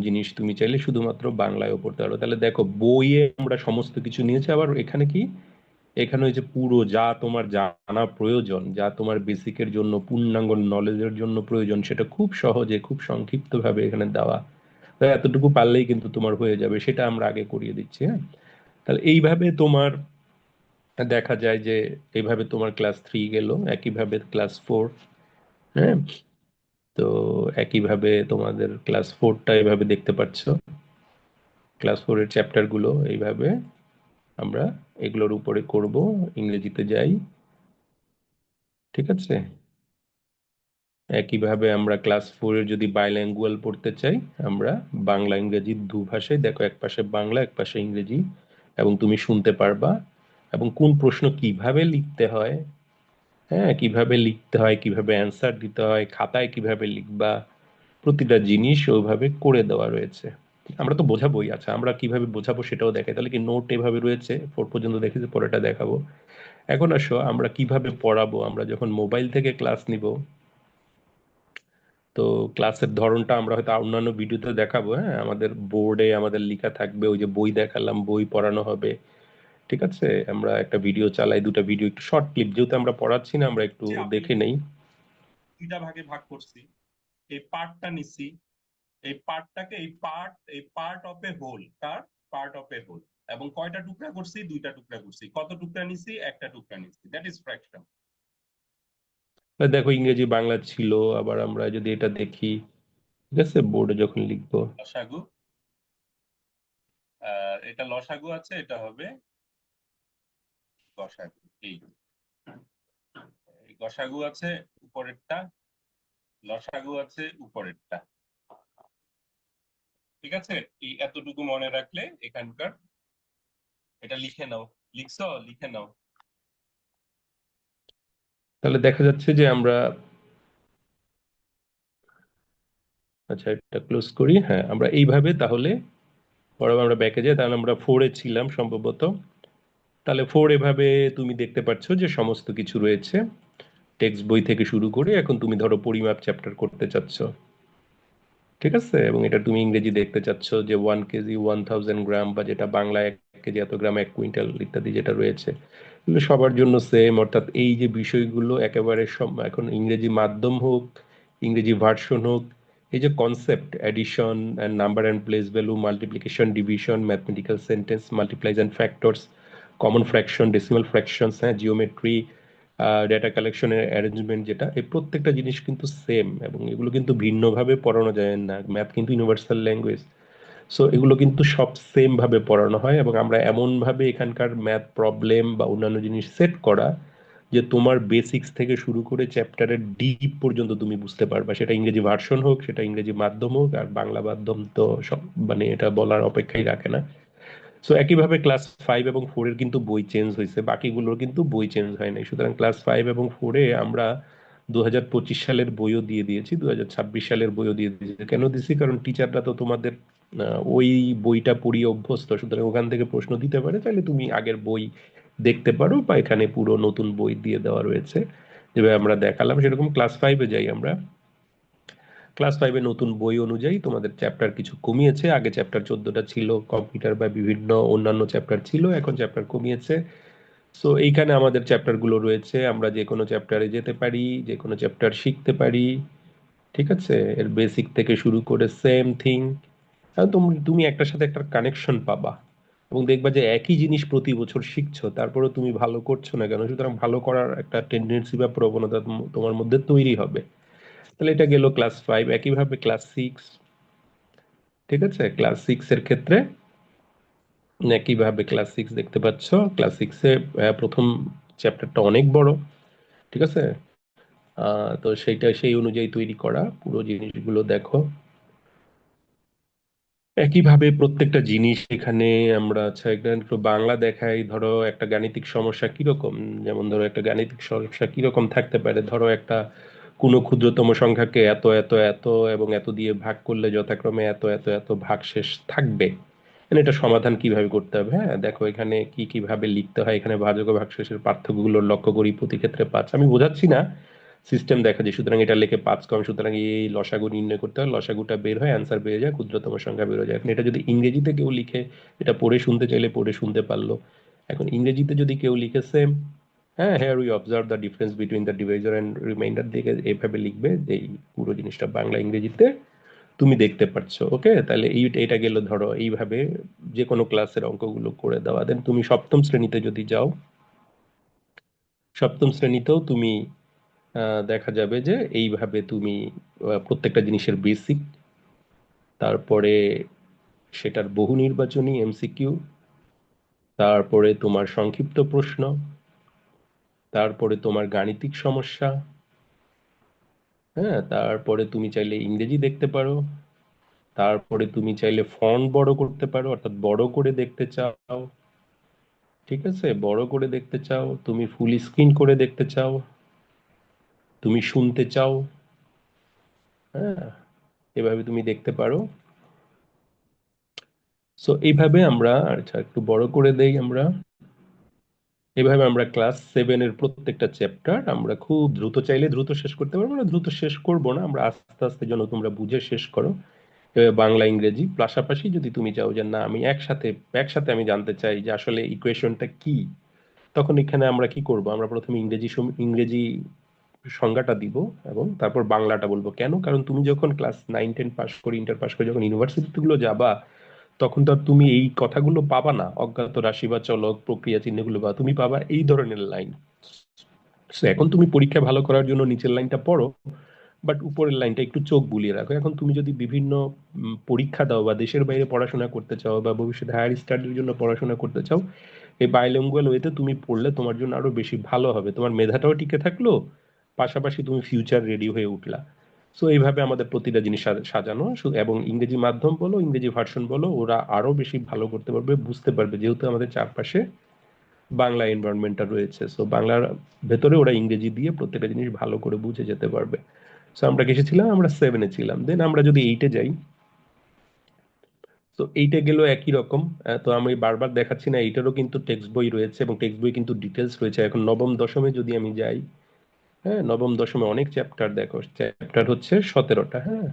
জিনিস তুমি চাইলে শুধুমাত্র বাংলায়ও পড়তে পারো। তাহলে দেখো, বইয়ে আমরা সমস্ত কিছু নিয়েছি, আবার এখানে কি, এখানে হচ্ছে পুরো যা তোমার জানা প্রয়োজন, যা তোমার বেসিকের জন্য, পূর্ণাঙ্গ নলেজের জন্য প্রয়োজন, সেটা খুব সহজে খুব সংক্ষিপ্ত ভাবে এখানে দেওয়া। তাই এতটুকু পারলেই কিন্তু তোমার হয়ে যাবে, সেটা আমরা আগে করিয়ে দিচ্ছি, হ্যাঁ। তাহলে এইভাবে তোমার দেখা যায় যে, এইভাবে তোমার ক্লাস 3 গেল, একইভাবে ক্লাস 4, হ্যাঁ। তো একইভাবে তোমাদের ক্লাস 4টা এভাবে দেখতে পাচ্ছ, ক্লাস 4 এর চ্যাপ্টার গুলো এইভাবে আমরা এগুলোর উপরে করব, ইংরেজিতে যাই, ঠিক আছে। একইভাবে আমরা ক্লাস 4-এর যদি বাইল্যাঙ্গুয়াল পড়তে চাই, আমরা বাংলা ইংরেজি দুভাষায়, দেখো এক পাশে বাংলা এক পাশে ইংরেজি, এবং তুমি শুনতে পারবা, এবং কোন প্রশ্ন কিভাবে লিখতে হয়, হ্যাঁ, কিভাবে লিখতে হয়, কিভাবে অ্যান্সার দিতে হয়, খাতায় কিভাবে লিখবা, প্রতিটা জিনিস ওইভাবে করে দেওয়া রয়েছে। আমরা তো বোঝাবোই, আচ্ছা আমরা কিভাবে বোঝাবো সেটাও দেখাই, তাহলে কি নোট এভাবে রয়েছে 4 পর্যন্ত দেখেছি, পরেটা দেখাবো। এখন আসো আমরা কিভাবে পড়াবো, আমরা যখন মোবাইল থেকে ক্লাস নিব, তো ক্লাসের ধরনটা আমরা হয়তো অন্যান্য ভিডিওতে দেখাবো, হ্যাঁ, আমাদের বোর্ডে আমাদের লেখা থাকবে, ওই যে বই দেখালাম, বই পড়ানো হবে, ঠিক আছে। আমরা একটা ভিডিও চালাই, দুটো ভিডিও, একটু শর্ট ক্লিপ, যেহেতু আমরা পড়াচ্ছি না, আমরা একটু যে আমি দেখে নেই। দুইটা ভাগে ভাগ করছি, এই পার্টটা নিছি, এই পার্টটাকে এই পার্ট অফ এ হোল, তার পার্ট অফ এ হোল, এবং কয়টা টুকরা করছি, দুইটা টুকরা করছি। কত টুকরা নিছি? একটা টুকরা নিছি, দ্যাট ইজ ফ্র্যাকশন। দেখো ইংরেজি বাংলা ছিল, আবার আমরা যদি এটা দেখি, ঠিক আছে, বোর্ডে যখন লিখবো, লসাগু, এটা লসাগু আছে, এটা হবে গসাগু। এই এই গসাগু আছে উপরেরটা, লসাগু আছে উপরেরটা, ঠিক আছে। এই এতটুকু মনে রাখলে এখানকার, এটা লিখে নাও। লিখছো? লিখে নাও। তাহলে দেখা যাচ্ছে যে আমরা, আচ্ছা এটা ক্লোজ করি, হ্যাঁ, আমরা এইভাবে তাহলে পরে আমরা ব্যাকে যাই, তাহলে আমরা 4-এ ছিলাম সম্ভবত, তাহলে 4 এভাবে তুমি দেখতে পাচ্ছ যে সমস্ত কিছু রয়েছে টেক্সট বই থেকে শুরু করে এখন তুমি ধরো পরিমাপ চ্যাপ্টার করতে চাচ্ছ, ঠিক আছে, এবং এটা তুমি ইংরেজি দেখতে চাচ্ছ যে 1 কেজি 1000 গ্রাম, বা যেটা বাংলা 1 কেজি এত গ্রাম 1 কুইন্টাল ইত্যাদি যেটা রয়েছে, এগুলো সবার জন্য সেম। অর্থাৎ এই যে বিষয়গুলো একেবারে এখন ইংরেজি মাধ্যম হোক, ইংরেজি ভার্সন হোক, এই যে concept addition and number and place value, multiplication division, mathematical sentence, multiples and factors, common fraction, decimal fractions, হ্যাঁ, জিওমেট্রি, ডেটা কালেকশনের অ্যারেঞ্জমেন্ট, যেটা এই প্রত্যেকটা জিনিস কিন্তু সেম, এবং এগুলো কিন্তু ভিন্নভাবে পড়ানো যায় না। ম্যাথ কিন্তু ইউনিভার্সাল ল্যাঙ্গুয়েজ। সো এগুলো কিন্তু সব সেম ভাবে পড়ানো হয়, এবং আমরা এমন ভাবে এখানকার ম্যাথ প্রবলেম বা অন্যান্য জিনিস সেট করা যে তোমার বেসিক্স থেকে শুরু করে চ্যাপ্টারের ডিপ পর্যন্ত তুমি বুঝতে পারবা, সেটা ইংরেজি ভার্সন হোক, সেটা ইংরেজি মাধ্যম হোক, আর বাংলা মাধ্যম তো সব মানে এটা বলার অপেক্ষাই রাখে না। সো একইভাবে ক্লাস 5 এবং 4 এর কিন্তু বই চেঞ্জ হয়েছে, বাকিগুলোর কিন্তু বই চেঞ্জ হয় নাই। সুতরাং ক্লাস 5 এবং 4-এ আমরা 2025 সালের বইও দিয়ে দিয়েছি, 2026 সালের বইও দিয়ে দিয়েছি। কেন দিছি? কারণ টিচাররা তো তোমাদের ওই বইটা পড়িয়ে অভ্যস্ত, সুতরাং ওখান থেকে প্রশ্ন দিতে পারে, তাহলে তুমি আগের বই দেখতে পারো, বা এখানে পুরো নতুন বই দিয়ে দেওয়া রয়েছে। যেভাবে আমরা দেখালাম সেরকম ক্লাস 5-এ যাই আমরা। ক্লাস 5-এ নতুন বই অনুযায়ী তোমাদের চ্যাপ্টার কিছু কমিয়েছে। আগে চ্যাপ্টার 14টা ছিল, কম্পিউটার বা বিভিন্ন অন্যান্য চ্যাপ্টার ছিল, এখন চ্যাপ্টার কমিয়েছে। সো এইখানে আমাদের চ্যাপ্টার গুলো রয়েছে, আমরা যে কোনো চ্যাপ্টারে যেতে পারি, যে কোনো চ্যাপ্টার শিখতে পারি, ঠিক আছে, এর বেসিক থেকে শুরু করে সেম থিং। তুমি তুমি একটার সাথে একটা কানেকশন পাবা, এবং দেখবা যে একই জিনিস প্রতি বছর শিখছো, তারপরে তুমি ভালো করছো না কেন, সুতরাং ভালো করার একটা টেন্ডেন্সি বা প্রবণতা তোমার মধ্যে তৈরি হবে। তাহলে এটা গেল ক্লাস 5। একইভাবে ক্লাস 6, ঠিক আছে, ক্লাস 6 এর ক্ষেত্রে একইভাবে ক্লাস 6 দেখতে পাচ্ছ। ক্লাস 6-এ প্রথম চ্যাপ্টারটা অনেক বড়, ঠিক আছে। তো সেইটা সেই অনুযায়ী তৈরি করা পুরো জিনিসগুলো দেখো। একইভাবে প্রত্যেকটা জিনিস এখানে আমরা, আচ্ছা একটা একটু বাংলা দেখাই। ধরো একটা গাণিতিক সমস্যা কিরকম, যেমন ধরো একটা গাণিতিক সমস্যা কিরকম থাকতে পারে। ধরো একটা কোনো ক্ষুদ্রতম সংখ্যাকে এত এত এত এবং এত দিয়ে ভাগ করলে যথাক্রমে এত এত এত ভাগশেষ থাকবে, মানে এটা সমাধান কিভাবে করতে হবে। হ্যাঁ, দেখো এখানে কি কিভাবে লিখতে হয়। এখানে ভাজক ও ভাগশেষের পার্থক্যগুলো লক্ষ্য করি, প্রতি ক্ষেত্রে 5। আমি বোঝাচ্ছি না, সিস্টেম দেখা যায়। সুতরাং এটা লেখে 5 কম, সুতরাং এই লসাগু নির্ণয় করতে হয়, লসাগুটা বের হয়, অ্যান্সার বের হয়ে যায়, ক্ষুদ্রতম সংখ্যা বের হয়ে যায়। এখন এটা যদি ইংরেজিতে কেউ লিখে, এটা পড়ে শুনতে চাইলে পড়ে শুনতে পারলো। এখন ইংরেজিতে যদি কেউ লিখে সেম, হ্যাঁ, here we observe the difference between the divisor and remainder, দিকে এইভাবে লিখবে, যে এই পুরো জিনিসটা বাংলা ইংরেজিতে তুমি দেখতে পাচ্ছ। ওকে, তাহলে এটা গেল ধরো এইভাবে যে কোনো ক্লাসের অঙ্কগুলো করে দেওয়া। দেন তুমি সপ্তম শ্রেণীতে যদি যাও, সপ্তম শ্রেণীতেও তুমি দেখা যাবে যে এইভাবে তুমি প্রত্যেকটা জিনিসের বেসিক, তারপরে সেটার বহু নির্বাচনী এমসিকিউ, তারপরে তোমার সংক্ষিপ্ত প্রশ্ন, তারপরে তোমার গাণিতিক সমস্যা, হ্যাঁ, তারপরে তুমি চাইলে ইংরেজি দেখতে পারো, তারপরে তুমি চাইলে ফন্ট বড় করতে পারো, অর্থাৎ বড় করে দেখতে চাও, ঠিক আছে, বড় করে দেখতে চাও, তুমি ফুল স্ক্রিন করে দেখতে চাও, তুমি শুনতে চাও, হ্যাঁ, এভাবে তুমি দেখতে পারো। সো এইভাবে আমরা, আচ্ছা একটু বড় করে দেই আমরা। এভাবে আমরা ক্লাস 7-এর প্রত্যেকটা চ্যাপ্টার আমরা খুব দ্রুত, চাইলে দ্রুত শেষ করতে পারবো না, দ্রুত শেষ করব না, আমরা আস্তে আস্তে যেন তোমরা বুঝে শেষ করো। বাংলা ইংরেজি পাশাপাশি যদি তুমি চাও যে না আমি একসাথে একসাথে আমি জানতে চাই যে আসলে ইকুয়েশনটা কি, তখন এখানে আমরা কি করব, আমরা প্রথমে ইংরেজি সংজ্ঞাটা দিব, এবং তারপর বাংলাটা বলবো। কেন? কারণ তুমি যখন ক্লাস 9 10 পাস করে, ইন্টার পাস করে যখন ইউনিভার্সিটি গুলো যাবা, তখন তো আর তুমি এই কথাগুলো পাবা না, অজ্ঞাত রাশি বা চলক প্রক্রিয়া চিহ্নগুলো বা তুমি পাবা এই ধরনের লাইন। এখন তুমি পরীক্ষা ভালো করার জন্য নিচের লাইনটা পড়ো, বাট উপরের লাইনটা একটু চোখ বুলিয়ে রাখো। এখন তুমি যদি বিভিন্ন পরীক্ষা দাও, বা দেশের বাইরে পড়াশোনা করতে চাও, বা ভবিষ্যতে হায়ার স্টাডির জন্য পড়াশোনা করতে চাও, এই বাইলিঙ্গুয়াল ওয়েতে তুমি পড়লে তোমার জন্য আরো বেশি ভালো হবে, তোমার মেধাটাও টিকে থাকলো, পাশাপাশি তুমি ফিউচার রেডি হয়ে উঠলা। সো এইভাবে আমাদের প্রতিটা জিনিস সাজানো, এবং ইংরেজি মাধ্যম বলো, ইংরেজি ভার্সন বলো, ওরা আরো বেশি ভালো করতে পারবে, বুঝতে পারবে, যেহেতু আমাদের চারপাশে বাংলা এনভায়রনমেন্টটা রয়েছে। সো বাংলার ভেতরে ওরা ইংরেজি দিয়ে প্রত্যেকটা জিনিস ভালো করে বুঝে যেতে পারবে। সো আমরা কিসে ছিলাম? আমরা 7-এ ছিলাম। দেন আমরা যদি 8-এ যাই, তো এইটা গেল একই রকম। তো আমি বারবার দেখাচ্ছি না, এইটারও কিন্তু টেক্সট বই রয়েছে এবং টেক্সট বই কিন্তু ডিটেলস রয়েছে। এখন নবম দশমে যদি আমি যাই, হ্যাঁ, নবম দশমে অনেক চ্যাপ্টার, দেখো চ্যাপ্টার হচ্ছে 17টা। হ্যাঁ,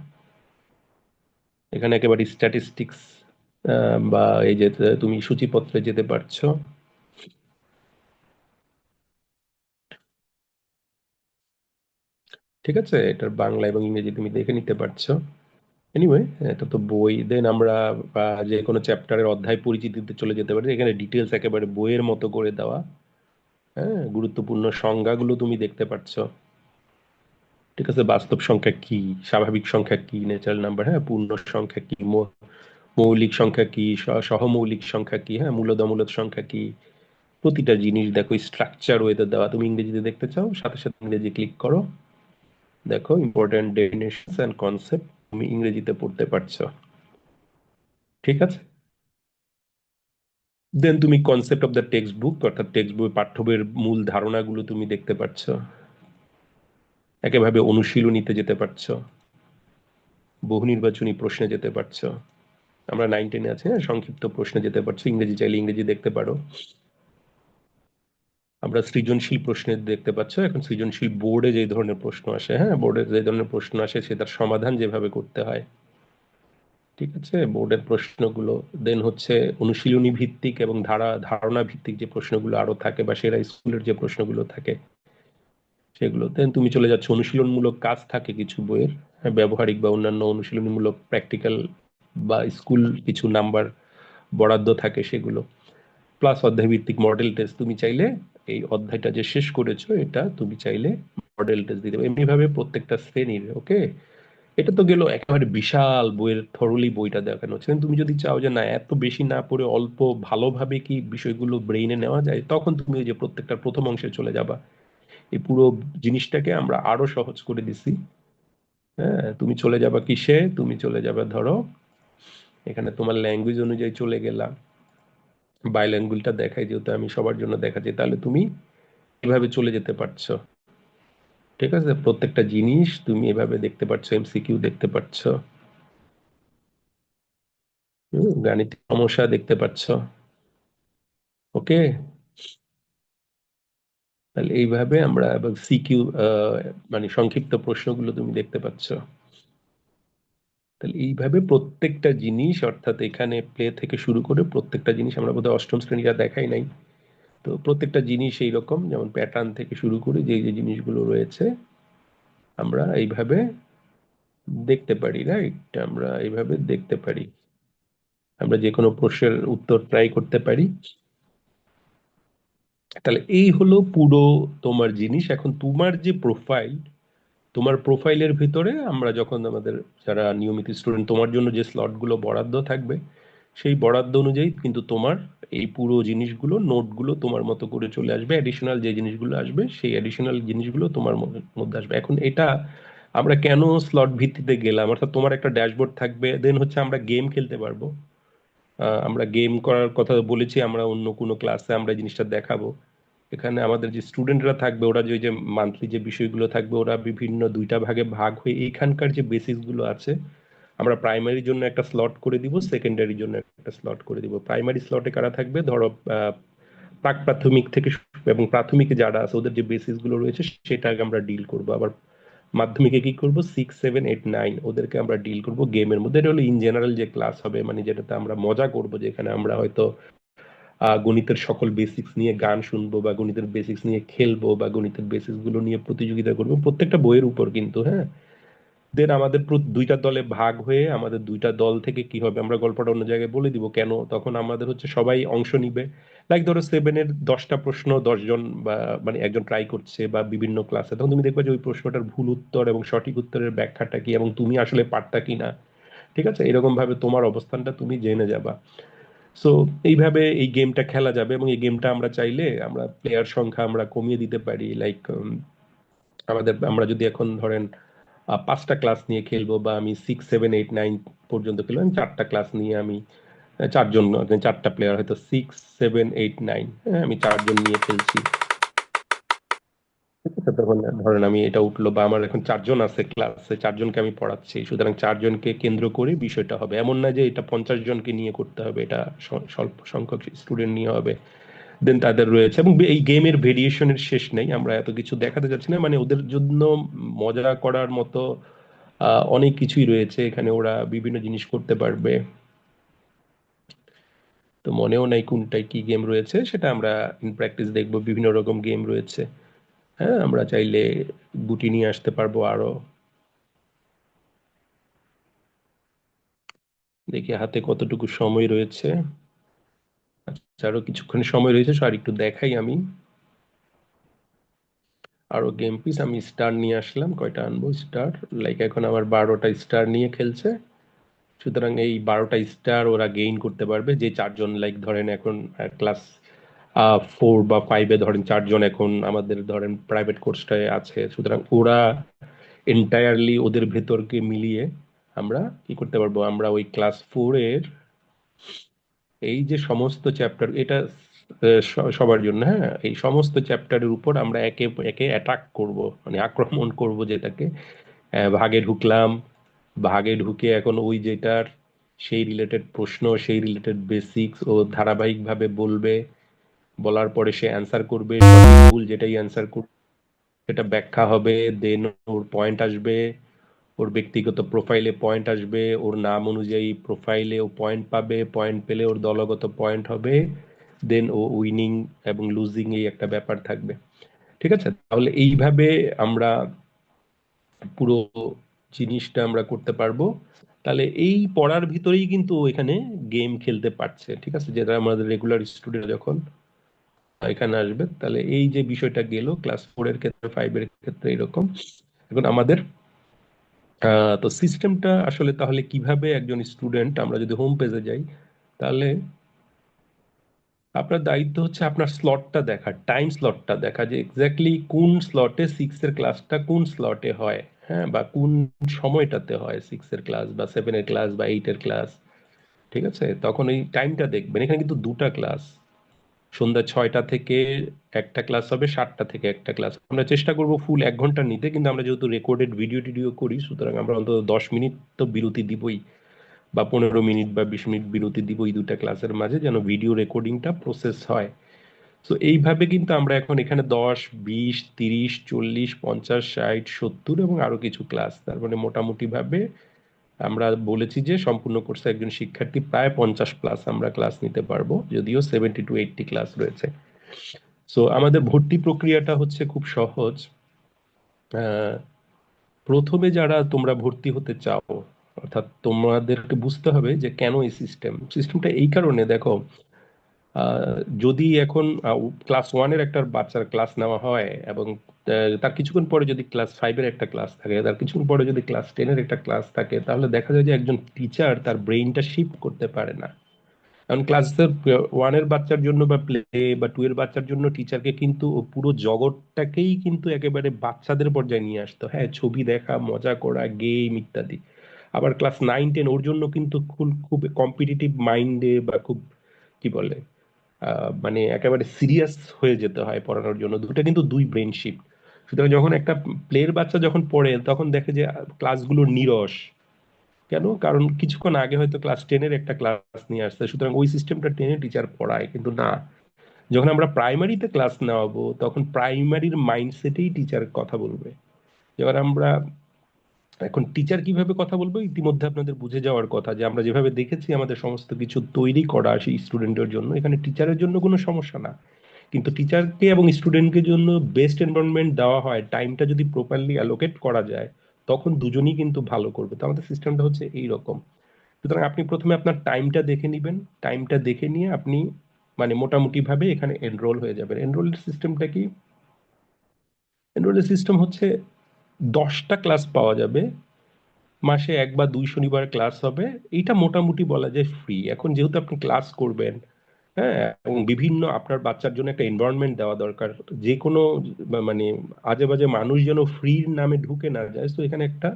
এখানে একেবারে স্ট্যাটিস্টিক্স বা এই যে তুমি সূচিপত্রে যেতে পারছো, ঠিক আছে, এটার বাংলা এবং ইংরেজি তুমি দেখে নিতে পারছো। এনিওয়ে, এটা তো বই। দেন আমরা যে কোনো চ্যাপ্টারের অধ্যায় পরিচিতিতে চলে যেতে পারি, এখানে ডিটেলস একেবারে বইয়ের মতো করে দেওয়া। হ্যাঁ, গুরুত্বপূর্ণ সংজ্ঞাগুলো তুমি দেখতে পাচ্ছ, ঠিক আছে, বাস্তব সংখ্যা কি, স্বাভাবিক সংখ্যা কি, ন্যাচারাল নাম্বার, হ্যাঁ, পূর্ণ সংখ্যা কি, মৌলিক সংখ্যা কি, সহমৌলিক সংখ্যা কি, হ্যাঁ, মূলদ অমূলদ সংখ্যা কি, প্রতিটা জিনিস দেখো স্ট্রাকচার ওয়েতে দেওয়া। তুমি ইংরেজিতে দেখতে চাও, সাথে সাথে ইংরেজি ক্লিক করো, দেখো ইম্পর্টেন্ট ডেফিনেশনস এন্ড কনসেপ্ট তুমি ইংরেজিতে পড়তে পারছো, ঠিক আছে। দেন তুমি concept of the text book, অর্থাৎ টেক্সট বই পাঠ্য বইয়ের মূল ধারণাগুলো তুমি দেখতে পাচ্ছ, একেভাবে অনুশীলনীতে যেতে পারছো, বহু নির্বাচনী প্রশ্নে যেতে পারছো। আমরা 9-10 আছে, হ্যাঁ, সংক্ষিপ্ত প্রশ্নে যেতে পারছো, ইংরেজি চাইলে ইংরেজি দেখতে পারো। আমরা সৃজনশীল প্রশ্নে দেখতে পাচ্ছ, এখন সৃজনশীল বোর্ডে যে ধরনের প্রশ্ন আসে, হ্যাঁ, বোর্ডে যে ধরনের প্রশ্ন আসে সেটার সমাধান যেভাবে করতে হয়, ঠিক আছে, বোর্ডের প্রশ্নগুলো। দেন হচ্ছে অনুশীলনী ভিত্তিক এবং ধারণা ভিত্তিক যে প্রশ্নগুলো আরো থাকে, বা সেরা স্কুলের যে প্রশ্নগুলো থাকে সেগুলো। দেন তুমি চলে যাচ্ছ অনুশীলনমূলক কাজ থাকে কিছু বইয়ের, হ্যাঁ, ব্যবহারিক বা অন্যান্য অনুশীলনীমূলক প্র্যাকটিক্যাল বা স্কুল কিছু নাম্বার বরাদ্দ থাকে সেগুলো, প্লাস অধ্যায় ভিত্তিক মডেল টেস্ট। তুমি চাইলে এই অধ্যায়টা যে শেষ করেছো এটা তুমি চাইলে মডেল টেস্ট দিতে পারো, এমনিভাবে প্রত্যেকটা শ্রেণীর। ওকে, এটা তো গেল একেবারে বিশাল বইয়ের থরলি বইটা দেখানো হচ্ছে। তুমি যদি চাও যে না, এত বেশি না পড়ে অল্প ভালোভাবে কি বিষয়গুলো ব্রেইনে নেওয়া যায়, তখন তুমি ওই যে প্রত্যেকটা প্রথম অংশে চলে যাবা। এই পুরো জিনিসটাকে আমরা আরো সহজ করে দিছি। হ্যাঁ, তুমি চলে যাবা কিসে, তুমি চলে যাবে ধরো এখানে তোমার ল্যাঙ্গুয়েজ অনুযায়ী চলে গেলাম, বাইল্যাঙ্গুয়ালটা দেখাই, যেহেতু আমি সবার জন্য দেখাচ্ছি, তাহলে তুমি এভাবে চলে যেতে পারছো, ঠিক আছে, প্রত্যেকটা জিনিস তুমি এভাবে দেখতে পাচ্ছ, এমসিকিউ দেখতে পাচ্ছ, গাণিতিক সমস্যা দেখতে পাচ্ছ। ওকে, তাহলে এইভাবে আমরা, এবং সিকিউ মানে সংক্ষিপ্ত প্রশ্নগুলো তুমি দেখতে পাচ্ছ। তাহলে এইভাবে প্রত্যেকটা জিনিস, অর্থাৎ এখানে প্লে থেকে শুরু করে প্রত্যেকটা জিনিস, আমরা বোধহয় অষ্টম শ্রেণীরা দেখাই নাই, তো প্রত্যেকটা জিনিস এইরকম, যেমন প্যাটার্ন থেকে শুরু করে যে যে জিনিসগুলো রয়েছে আমরা এইভাবে দেখতে পারি, রাইট, আমরা এইভাবে দেখতে পারি, আমরা যে কোনো প্রশ্নের উত্তর ট্রাই করতে পারি। তাহলে এই হলো পুরো তোমার জিনিস। এখন তোমার যে প্রোফাইল, তোমার প্রোফাইলের ভিতরে আমরা যখন আমাদের যারা নিয়মিত স্টুডেন্ট, তোমার জন্য যে স্লটগুলো বরাদ্দ থাকবে সেই বরাদ্দ অনুযায়ী কিন্তু তোমার এই পুরো জিনিসগুলো, নোটগুলো তোমার মতো করে চলে আসবে, অ্যাডিশনাল যে জিনিসগুলো আসবে সেই অ্যাডিশনাল জিনিসগুলো তোমার মধ্যে আসবে। এখন এটা আমরা কেন স্লট ভিত্তিতে গেলাম, অর্থাৎ তোমার একটা ড্যাশবোর্ড থাকবে, দেন হচ্ছে আমরা গেম খেলতে পারবো। আমরা গেম করার কথা বলেছি, আমরা অন্য কোনো ক্লাসে আমরা এই জিনিসটা দেখাবো। এখানে আমাদের যে স্টুডেন্টরা থাকবে, ওরা যে মান্থলি যে বিষয়গুলো থাকবে, ওরা বিভিন্ন দুইটা ভাগে ভাগ হয়ে এইখানকার যে বেসিস গুলো আছে, আমরা প্রাইমারির জন্য একটা স্লট করে দিব, সেকেন্ডারির জন্য একটা স্লট করে দিব। প্রাইমারি স্লটে কারা থাকবে, ধরো প্রাক প্রাথমিক থেকে এবং প্রাথমিকে যারা আছে ওদের যে বেসিস গুলো রয়েছে সেটা আগে আমরা ডিল করব। আবার মাধ্যমিকে কি করব, 6, 7, 8, 9 ওদেরকে আমরা ডিল করব গেমের মধ্যে। এটা হলো ইন জেনারেল যে ক্লাস হবে, মানে যেটাতে আমরা মজা করব, যেখানে আমরা হয়তো গণিতের সকল বেসিক্স নিয়ে গান শুনবো, বা গণিতের বেসিক্স নিয়ে খেলবো, বা গণিতের বেসিক্স গুলো নিয়ে প্রতিযোগিতা করবো প্রত্যেকটা বইয়ের উপর কিন্তু, হ্যাঁ। দেন আমাদের দুইটা দলে ভাগ হয়ে আমাদের দুইটা দল থেকে কি হবে, আমরা গল্পটা অন্য জায়গায় বলে দিব কেন, তখন আমাদের হচ্ছে সবাই অংশ নিবে। লাইক ধরো 7-এর 10টা প্রশ্ন 10 জন, বা মানে একজন ট্রাই করছে, বা বিভিন্ন ক্লাসে, তখন তুমি দেখবে যে ওই প্রশ্নটার ভুল উত্তর এবং সঠিক উত্তরের ব্যাখ্যাটা কি, এবং তুমি আসলে পারতা কিনা, ঠিক আছে, এরকম ভাবে তোমার অবস্থানটা তুমি জেনে যাবা। সো এইভাবে এই গেমটা খেলা যাবে, এবং এই গেমটা আমরা চাইলে আমরা প্লেয়ার সংখ্যা আমরা কমিয়ে দিতে পারি। লাইক আমরা যদি এখন ধরেন 5টা ক্লাস নিয়ে খেলবো, বা আমি 6, 7, 8, 9 পর্যন্ত খেলবো, আমি 4টা ক্লাস নিয়ে আমি 4 জন, 4টা প্লেয়ার, হয়তো 6, 7, 8, 9, হ্যাঁ, আমি 4 জন নিয়ে খেলছি। তখন ধরেন আমি এটা উঠলো বা আমার এখন 4 জন আছে ক্লাসে, 4 জনকে আমি পড়াচ্ছি, সুতরাং 4 জনকে কেন্দ্র করে বিষয়টা হবে। এমন না যে এটা 50 জনকে নিয়ে করতে হবে, এটা স্বল্প সংখ্যক স্টুডেন্ট নিয়ে হবে। দেন তাদের রয়েছে, এবং এই গেমের ভেরিয়েশনের শেষ নেই, আমরা এত কিছু দেখাতে যাচ্ছি না, মানে ওদের জন্য মজা করার মতো অনেক কিছুই রয়েছে এখানে, ওরা বিভিন্ন জিনিস করতে পারবে। তো মনেও নাই কোনটায় কি গেম রয়েছে, সেটা আমরা ইন প্র্যাকটিস দেখবো। বিভিন্ন রকম গেম রয়েছে। হ্যাঁ, আমরা চাইলে গুটি নিয়ে আসতে পারবো আরো। দেখি হাতে কতটুকু সময় রয়েছে। আচ্ছা, আরো কিছুক্ষণ সময় রয়েছে, আর একটু দেখাই আমি আরো গেম পিস। আমি স্টার নিয়ে আসলাম, কয়টা আনবো স্টার, লাইক এখন আমার 12টা স্টার নিয়ে খেলছে। সুতরাং এই 12টা স্টার ওরা গেইন করতে পারবে, যে 4 জন, লাইক ধরেন এখন ক্লাস 4 বা 5-এ ধরেন 4 জন এখন আমাদের ধরেন প্রাইভেট কোর্সটায় আছে, সুতরাং ওরা এন্টায়ারলি ওদের ভেতরকে মিলিয়ে আমরা কি করতে পারবো, আমরা ওই ক্লাস 4-এর এই যে সমস্ত চ্যাপ্টার, এটা সবার জন্য, হ্যাঁ, এই সমস্ত চ্যাপ্টারের উপর আমরা একে একে অ্যাটাক করব, মানে আক্রমণ করব, যেটাকে ভাগে ঢুকলাম। ভাগে ঢুকে এখন ওই যেটার সেই রিলেটেড প্রশ্ন, সেই রিলেটেড বেসিক্স ও ধারাবাহিকভাবে বলবে। বলার পরে সে অ্যান্সার করবে, সঠিক ভুল যেটাই অ্যান্সার করবে সেটা ব্যাখ্যা হবে। দেন ওর পয়েন্ট আসবে, ওর ব্যক্তিগত প্রোফাইলে পয়েন্ট আসবে, ওর নাম অনুযায়ী প্রোফাইলে ও পয়েন্ট পাবে, পয়েন্ট পেলে ওর দলগত পয়েন্ট হবে। দেন ও উইনিং এবং লুজিং এই একটা ব্যাপার থাকবে। ঠিক আছে, তাহলে এইভাবে আমরা পুরো জিনিসটা আমরা করতে পারবো। তাহলে এই পড়ার ভিতরেই কিন্তু ও এখানে গেম খেলতে পারছে। ঠিক আছে, যেটা আমাদের রেগুলার স্টুডেন্ট যখন এখানে আসবে, তাহলে এই যে বিষয়টা গেল ক্লাস 4-এর ক্ষেত্রে, 5-এর ক্ষেত্রে এরকম। এখন আমাদের তো সিস্টেমটা আসলে তাহলে কিভাবে একজন স্টুডেন্ট, আমরা যদি হোম পেজে যাই, তাহলে আপনার দায়িত্ব হচ্ছে আপনার স্লটটা দেখা, টাইম স্লটটা দেখা, যে এক্স্যাক্টলি কোন স্লটে 6-এর ক্লাসটা কোন স্লটে হয়, হ্যাঁ, বা কোন সময়টাতে হয় 6-এর ক্লাস বা 7-এর ক্লাস বা 8-এর ক্লাস। ঠিক আছে, তখন এই টাইমটা দেখবেন। এখানে কিন্তু 2টা ক্লাস, সন্ধ্যা 6টা থেকে একটা ক্লাস হবে, 7টা থেকে একটা ক্লাস। আমরা চেষ্টা করব ফুল 1 ঘন্টা নিতে, কিন্তু আমরা যেহেতু রেকর্ডেড ভিডিও টিডিও করি, সুতরাং আমরা অন্তত 10 মিনিট তো বিরতি দিবই, বা 15 মিনিট বা 20 মিনিট বিরতি দিব এই 2টা ক্লাসের মাঝে, যেন ভিডিও রেকর্ডিংটা প্রসেস হয়। তো এইভাবে কিন্তু আমরা এখন এখানে 10, 20, 30, 40, 50, 60, 70 এবং আরো কিছু ক্লাস, তার মানে মোটামুটি ভাবে আমরা বলেছি যে সম্পূর্ণ কোর্সে একজন শিক্ষার্থী প্রায় 50+ আমরা ক্লাস নিতে পারবো, যদিও 70 to 80 ক্লাস রয়েছে। সো আমাদের ভর্তি প্রক্রিয়াটা হচ্ছে খুব সহজ। আহ, প্রথমে যারা তোমরা ভর্তি হতে চাও, অর্থাৎ তোমাদেরকে বুঝতে হবে যে কেন এই সিস্টেমটা এই কারণে দেখো। যদি এখন ক্লাস 1-এর একটা বাচ্চার ক্লাস নেওয়া হয়, এবং তার কিছুক্ষণ পরে যদি ক্লাস 5-এর একটা ক্লাস থাকে, তার কিছুক্ষণ পরে যদি ক্লাস 10-এর একটা ক্লাস থাকে, তাহলে দেখা যায় যে একজন টিচার তার ব্রেইনটা শিফট করতে পারে না। কারণ ক্লাস 1-এর বাচ্চার জন্য বা প্লে বা 2-এর বাচ্চার জন্য টিচারকে কিন্তু ও পুরো জগৎটাকেই কিন্তু একেবারে বাচ্চাদের পর্যায়ে নিয়ে আসতো, হ্যাঁ, ছবি দেখা, মজা করা, গেম ইত্যাদি। আবার ক্লাস 9, 10 ওর জন্য কিন্তু খুব খুব কম্পিটিটিভ মাইন্ডে বা খুব কি বলে, মানে একেবারে সিরিয়াস হয়ে যেতে হয় পড়ানোর জন্য। দুটো কিন্তু দুই ব্রেন শিফট। সুতরাং যখন একটা প্লের বাচ্চা যখন পড়ে, তখন দেখে যে ক্লাসগুলো নিরস। কেন? কারণ কিছুক্ষণ আগে হয়তো ক্লাস 10-এর একটা ক্লাস নিয়ে আসছে, সুতরাং ওই সিস্টেমটা 10-এ টিচার পড়ায়, কিন্তু না, যখন আমরা প্রাইমারিতে ক্লাস নেওয়াবো, তখন প্রাইমারির মাইন্ডসেটেই টিচার কথা বলবে। এবার আমরা এখন টিচার কিভাবে কথা বলবো, ইতিমধ্যে আপনাদের বুঝে যাওয়ার কথা, যে আমরা যেভাবে দেখেছি আমাদের সমস্ত কিছু তৈরি করা সেই স্টুডেন্টের জন্য, এখানে টিচারের জন্য কোনো সমস্যা না। কিন্তু টিচারকে এবং স্টুডেন্টকে জন্য বেস্ট এনভায়রনমেন্ট দেওয়া হয়, টাইমটা যদি প্রপারলি অ্যালোকেট করা যায়, তখন দুজনেই কিন্তু ভালো করবে। তো আমাদের সিস্টেমটা হচ্ছে এই রকম। সুতরাং আপনি প্রথমে আপনার টাইমটা দেখে নেবেন, টাইমটা দেখে নিয়ে আপনি মানে মোটামুটি ভাবে এখানে এনরোল হয়ে যাবেন। এনরোলের সিস্টেমটা কি? এনরোলের সিস্টেম হচ্ছে 10টা ক্লাস পাওয়া যাবে, মাসে 1 বা 2 শনিবার ক্লাস হবে। এটা মোটামুটি বলা যায় ফ্রি। এখন যেহেতু আপনি ক্লাস করবেন, হ্যাঁ, এবং বিভিন্ন আপনার বাচ্চার জন্য একটা এনভায়রনমেন্ট দেওয়া দরকার, যে কোনো মানে আজে বাজে মানুষ যেন ফ্রির নামে ঢুকে না যায়, তো এখানে একটা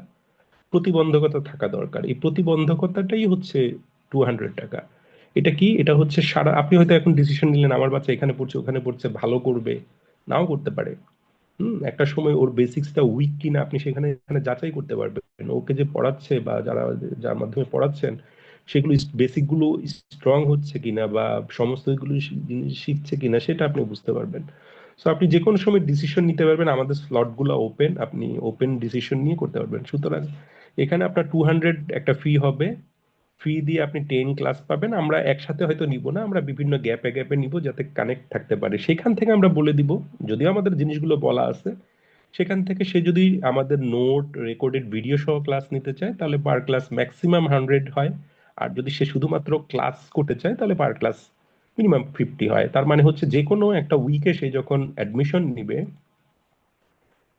প্রতিবন্ধকতা থাকা দরকার। এই প্রতিবন্ধকতাটাই হচ্ছে 200 টাকা। এটা কি? এটা হচ্ছে সারা, আপনি হয়তো এখন ডিসিশন নিলেন আমার বাচ্চা এখানে পড়ছে ওখানে পড়ছে, ভালো করবে, নাও করতে পারে, একটা সময় ওর বেসিক্সটা উইক কিনা আপনি এখানে যাচাই করতে পারবেন। ওকে যে পড়াচ্ছে বা যার মাধ্যমে পড়াচ্ছেন সেগুলো বেসিক গুলো স্ট্রং হচ্ছে কিনা বা সমস্ত এগুলো জিনিস শিখছে কিনা সেটা আপনি বুঝতে পারবেন। সো আপনি যে কোনো সময় ডিসিশন নিতে পারবেন, আমাদের স্লট গুলো ওপেন, আপনি ওপেন ডিসিশন নিয়ে করতে পারবেন। সুতরাং এখানে আপনার 200 একটা ফি হবে, ফি দিয়ে আপনি 10 ক্লাস পাবেন। আমরা একসাথে হয়তো নিব না, আমরা বিভিন্ন গ্যাপে গ্যাপে নিব যাতে কানেক্ট থাকতে পারে। সেখান থেকে আমরা বলে দিব, যদিও আমাদের জিনিসগুলো বলা আছে, সেখান থেকে সে যদি আমাদের নোট রেকর্ডেড ভিডিও সহ ক্লাস নিতে চায় তাহলে পার ক্লাস ম্যাক্সিমাম 100 হয়। আর যদি সে শুধুমাত্র ক্লাস করতে চায় তাহলে পার ক্লাস মিনিমাম 50 হয়। তার মানে হচ্ছে যে কোনো একটা উইকে সে যখন অ্যাডমিশন নিবে,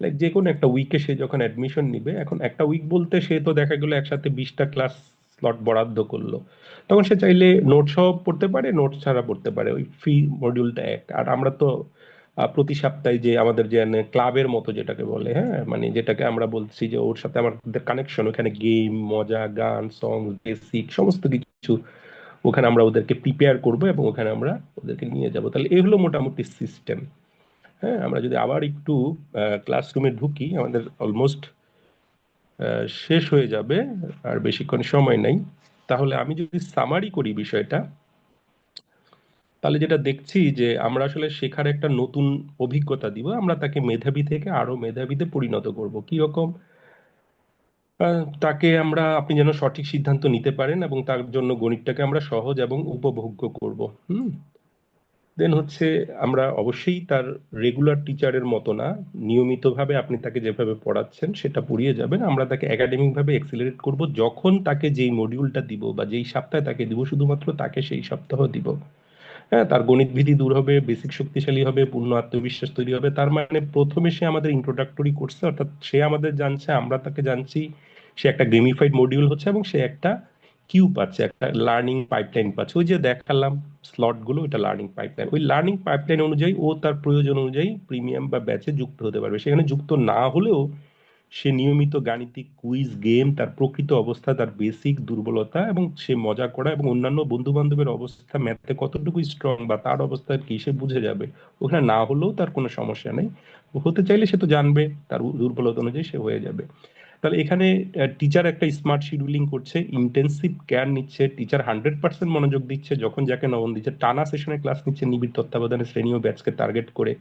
লাইক যে কোনো একটা উইকে সে যখন অ্যাডমিশন নিবে, এখন একটা উইক বলতে সে তো দেখা গেল একসাথে 20টা ক্লাস স্লট বরাদ্দ করলো, তখন সে চাইলে নোট সহ পড়তে পারে, নোট ছাড়া পড়তে পারে, ওই ফি মডিউলটা এক। আর আমরা তো প্রতি সপ্তাহে যে আমাদের যে ক্লাবের মতো যেটাকে বলে, হ্যাঁ মানে যেটাকে আমরা বলছি যে ওর সাথে আমাদের কানেকশন, ওখানে গেম, মজা, গান, সং, বেসিক সমস্ত কিছু ওখানে আমরা ওদেরকে প্রিপেয়ার করব এবং ওখানে আমরা ওদেরকে নিয়ে যাব। তাহলে এই হলো মোটামুটি সিস্টেম। হ্যাঁ, আমরা যদি আবার একটু ক্লাসরুমে ঢুকি, আমাদের অলমোস্ট শেষ হয়ে যাবে, আর বেশিক্ষণ সময় নাই। তাহলে আমি যদি সামারি করি বিষয়টা, তাহলে যেটা দেখছি যে আমরা আসলে শেখার একটা নতুন অভিজ্ঞতা দিব, আমরা তাকে মেধাবী থেকে আরো মেধাবীতে পরিণত করব। কি রকম? তাকে আমরা, আপনি যেন সঠিক সিদ্ধান্ত নিতে পারেন এবং তার জন্য গণিতটাকে আমরা সহজ এবং উপভোগ্য করব। দেন হচ্ছে আমরা অবশ্যই তার রেগুলার টিচারের মতো না, নিয়মিতভাবে আপনি তাকে যেভাবে পড়াচ্ছেন সেটা পড়িয়ে যাবেন। আমরা তাকে একাডেমিক ভাবে এক্সিলারেট করব, যখন তাকে যেই মডিউলটা দিব বা যেই সপ্তাহে তাকে দিব শুধুমাত্র তাকে সেই সপ্তাহ দিব। হ্যাঁ, তার গণিত ভীতি দূর হবে, বেসিক শক্তিশালী হবে, পূর্ণ আত্মবিশ্বাস তৈরি হবে। তার মানে প্রথমে সে আমাদের ইন্ট্রোডাক্টরি কোর্সে, অর্থাৎ সে আমাদের জানছে, আমরা তাকে জানছি, সে একটা গেমিফাইড মডিউল হচ্ছে এবং সে একটা কিউ পাচ্ছে, একটা লার্নিং পাইপলাইন পাচ্ছে। ওই যে দেখালাম স্লট গুলো, ওইটা লার্নিং পাইপলাইন। ওই লার্নিং পাইপলাইন অনুযায়ী ও তার প্রয়োজন অনুযায়ী প্রিমিয়াম বা ব্যাচে যুক্ত হতে পারবে। সেখানে যুক্ত না হলেও সে নিয়মিত গাণিতিক কুইজ, গেম, তার প্রকৃত অবস্থা, তার বেসিক দুর্বলতা এবং সে মজা করা এবং অন্যান্য বন্ধু বান্ধবের অবস্থা ম্যাথে কতটুকু স্ট্রং বা তার অবস্থা কি সে বুঝে যাবে। ওখানে না হলেও তার কোনো সমস্যা নেই, হতে চাইলে সে তো জানবে, তার দুর্বলতা অনুযায়ী সে হয়ে যাবে। তাহলে এখানে টিচার একটা স্মার্ট শিডিউলিং করছে, ইন্টেন্সিভ কেয়ার নিচ্ছে, টিচার 100% মনোযোগ দিচ্ছে, যখন যাকে নবন দিচ্ছে, টানা সেশনে ক্লাস নিচ্ছে নিবিড় তত্ত্বাবধানে শ্রেণী ও ব্যাচকে টার্গেট করে।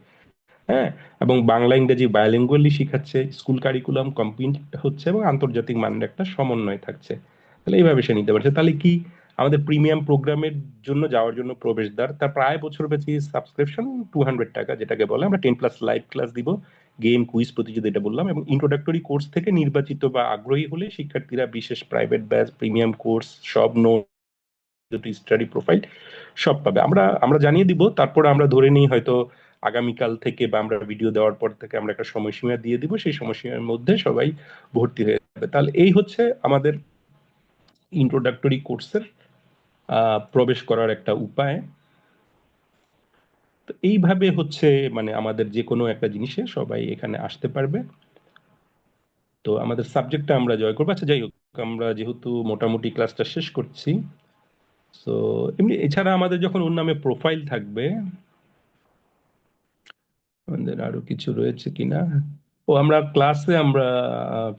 হ্যাঁ, এবং বাংলা ইংরেজি বায়োলিঙ্গুয়ালি শিখাচ্ছে, স্কুল কারিকুলাম কমপ্লিট হচ্ছে এবং আন্তর্জাতিক মানের একটা সমন্বয় থাকছে। তাহলে এইভাবে সে নিতে পারছে। তাহলে কি আমাদের প্রিমিয়াম প্রোগ্রামের জন্য যাওয়ার জন্য প্রবেশদ্বার, তার প্রায় বছর ব্যাপী সাবস্ক্রিপশন 200 টাকা, যেটাকে বলে আমরা 10+ লাইভ ক্লাস দিব, গেম, কুইজ, প্রতিযোগিতা, এটা বললাম, এবং ইন্ট্রোডাক্টরি কোর্স থেকে নির্বাচিত বা আগ্রহী হলে শিক্ষার্থীরা বিশেষ প্রাইভেট ব্যাচ, প্রিমিয়াম কোর্স, সব নোট, স্টাডি প্রোফাইল সব পাবে। আমরা আমরা জানিয়ে দিব, তারপর আমরা ধরে নিই হয়তো আগামীকাল থেকে বা আমরা ভিডিও দেওয়ার পর থেকে আমরা একটা সময়সীমা দিয়ে দিব, সেই সময়সীমার মধ্যে সবাই ভর্তি হয়ে যাবে। তাহলে এই হচ্ছে আমাদের ইন্ট্রোডাক্টরি কোর্সের প্রবেশ করার একটা উপায়। তো এইভাবে হচ্ছে মানে আমাদের যে কোনো একটা জিনিসে সবাই এখানে আসতে পারবে। তো আমাদের সাবজেক্টটা আমরা জয় করবো। আচ্ছা যাই হোক, আমরা যেহেতু মোটামুটি ক্লাসটা শেষ করছি, তো এমনি এছাড়া আমাদের যখন ওর নামে প্রোফাইল থাকবে, আমাদের আরো কিছু রয়েছে কিনা, ও আমরা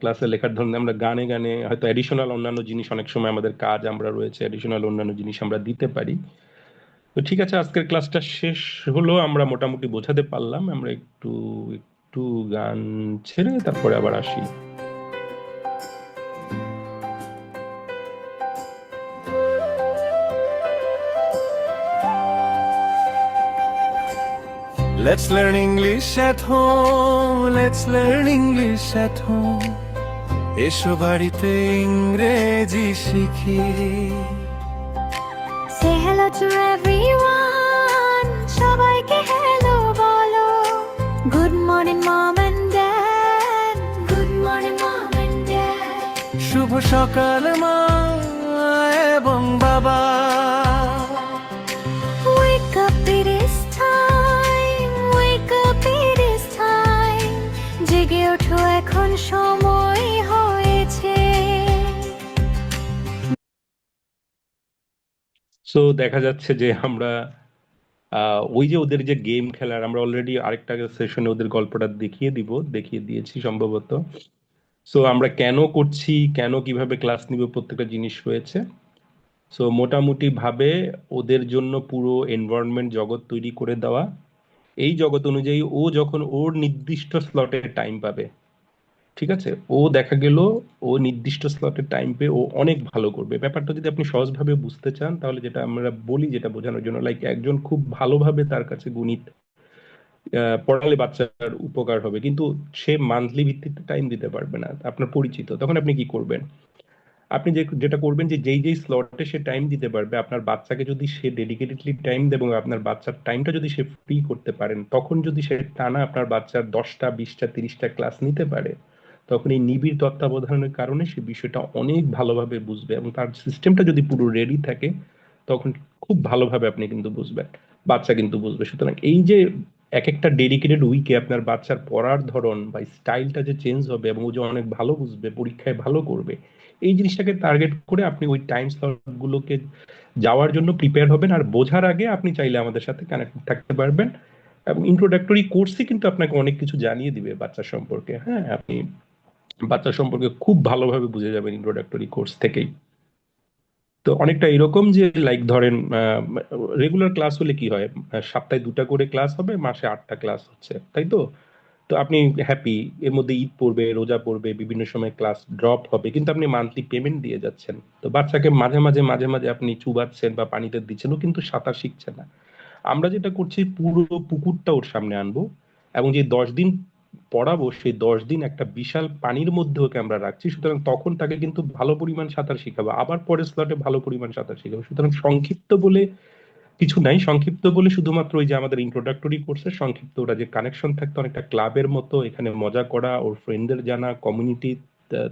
ক্লাসে লেখার ধরনের আমরা গানে গানে হয়তো এডিশনাল অন্যান্য জিনিস, অনেক সময় আমাদের কাজ আমরা রয়েছে এডিশনাল অন্যান্য জিনিস আমরা দিতে পারি। তো ঠিক আছে, আজকের ক্লাসটা শেষ হলো, আমরা মোটামুটি বোঝাতে পারলাম। আমরা একটু একটু গান ছেড়ে তারপরে আবার আসি। Let's learn English at home. Let's learn English at home. এসো বাড়িতে ইংরেজি শিখি। Say hello to everyone. সবাইকে hello বলো। Good morning mom and dad. Good morning mom and dad. শুভ সকাল মা এবং বাবা। Wake up, it is time. Wake up, it is time. জেগে ওঠো, এখন সময় হয়েছে। সো দেখা যাচ্ছে যে আমরা ওই যে ওদের যে গেম খেলার, আমরা অলরেডি আরেকটা সেশনে ওদের গল্পটা দেখিয়ে দিয়েছি সম্ভবত। সো আমরা কেন করছি, কেন কিভাবে ক্লাস নিব, প্রত্যেকটা জিনিস রয়েছে। সো মোটামুটি ভাবে ওদের জন্য পুরো এনভায়রনমেন্ট জগৎ তৈরি করে দেওয়া। এই জগৎ অনুযায়ী ও যখন ওর নির্দিষ্ট স্লটে টাইম পাবে, ঠিক আছে, ও দেখা গেল ও নির্দিষ্ট স্লটে টাইম পেয়ে ও অনেক ভালো করবে। ব্যাপারটা যদি আপনি সহজভাবে বুঝতে চান, তাহলে যেটা আমরা বলি, যেটা বোঝানোর জন্য, লাইক একজন খুব ভালোভাবে তার কাছে গণিত পড়ালে বাচ্চার উপকার হবে, কিন্তু সে মান্থলি ভিত্তিতে টাইম দিতে পারবে না, আপনার পরিচিত, তখন আপনি কি করবেন? আপনি যেটা করবেন যে যেই স্লটে সে টাইম দিতে পারবে, আপনার বাচ্চাকে যদি সে ডেডিকেটেডলি টাইম দেয় এবং আপনার বাচ্চার টাইমটা যদি সে ফ্রি করতে পারেন, তখন যদি সে টানা আপনার বাচ্চার 10টা 20টা 30টা ক্লাস নিতে পারে, তখন এই নিবিড় তত্ত্বাবধানের কারণে সে বিষয়টা অনেক ভালোভাবে বুঝবে, এবং তার সিস্টেমটা যদি পুরো রেডি থাকে, তখন খুব ভালোভাবে আপনি কিন্তু বুঝবেন, বাচ্চা কিন্তু বুঝবে। সুতরাং এই যে এক একটা ডেডিকেটেড উইকে আপনার বাচ্চার পড়ার ধরন বা স্টাইলটা যে চেঞ্জ হবে এবং ও যে অনেক ভালো বুঝবে, পরীক্ষায় ভালো করবে, এই জিনিসটাকে টার্গেট করে আপনি ওই টাইম স্লট গুলোকে যাওয়ার জন্য প্রিপেয়ার হবেন। আর বোঝার আগে আপনি চাইলে আমাদের সাথে কানেক্ট থাকতে পারবেন, এবং ইন্ট্রোডাক্টরি কোর্সই কিন্তু আপনাকে অনেক কিছু জানিয়ে দিবে বাচ্চা সম্পর্কে। হ্যাঁ, আপনি বাচ্চা সম্পর্কে খুব ভালোভাবে বুঝে যাবেন ইন্ট্রোডাক্টরি কোর্স থেকেই। তো অনেকটা এরকম যে লাইক ধরেন রেগুলার ক্লাস হলে কি হয়, সপ্তাহে 2টা করে ক্লাস হবে, মাসে 8টা ক্লাস হচ্ছে, তাই তো? তো আপনি হ্যাপি, এর মধ্যে ঈদ পড়বে, রোজা পড়বে, বিভিন্ন সময় ক্লাস ড্রপ হবে, কিন্তু আপনি মান্থলি পেমেন্ট দিয়ে যাচ্ছেন। তো বাচ্চাকে মাঝে মাঝে আপনি চুবাচ্ছেন বা পানিতে দিচ্ছেন, ও কিন্তু সাঁতার শিখছে না। আমরা যেটা করছি, পুরো পুকুরটা ওর সামনে আনবো, এবং যে 10 দিন পড়াবো, সেই 10 দিন একটা বিশাল পানির মধ্যে ওকে আমরা রাখছি। সুতরাং তখন তাকে কিন্তু ভালো পরিমাণ সাঁতার শিখাবো, আবার পরের স্লটে ভালো পরিমাণ সাঁতার শিখাবো। সুতরাং সংক্ষিপ্ত বলে কিছু নাই, সংক্ষিপ্ত বলে শুধুমাত্র ওই যে আমাদের ইন্ট্রোডাক্টরি কোর্সের সংক্ষিপ্ত, ওরা যে কানেকশন থাকতো অনেকটা ক্লাবের মতো, এখানে মজা করা, ওর ফ্রেন্ডদের জানা, কমিউনিটি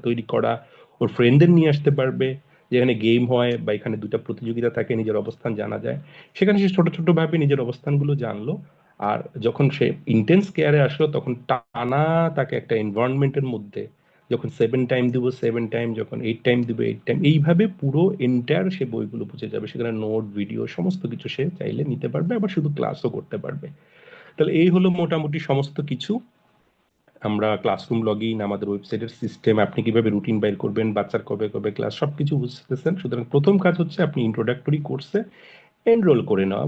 তৈরি করা, ওর ফ্রেন্ডদের নিয়ে আসতে পারবে, যেখানে গেম হয় বা এখানে 2টা প্রতিযোগিতা থাকে, নিজের অবস্থান জানা যায়, সেখানে সে ছোট ছোট ভাবে নিজের অবস্থানগুলো জানলো। আর যখন সে ইন্টেন্স কেয়ারে আসলো, তখন টানা তাকে একটা এনভায়রনমেন্টের মধ্যে, যখন 7 টাইম দিব 7 টাইম, যখন 8 টাইম দিব 8 টাইম, এইভাবে পুরো এন্টায়ার সে বইগুলো বুঝে যাবে। সেখানে নোট, ভিডিও, সমস্ত কিছু সে চাইলে নিতে পারবে, আবার শুধু ক্লাসও করতে পারবে। তাহলে এই হলো মোটামুটি সমস্ত কিছু। আমরা ক্লাসরুম লগ ইন, আমাদের ওয়েবসাইটের সিস্টেম, আপনি কিভাবে রুটিন বাইর করবেন, বাচ্চার কবে কবে ক্লাস, সবকিছু বুঝতেছেন। সুতরাং প্রথম কাজ হচ্ছে আপনি ইন্ট্রোডাক্টরি কোর্সে এনরোল করে নেওয়া।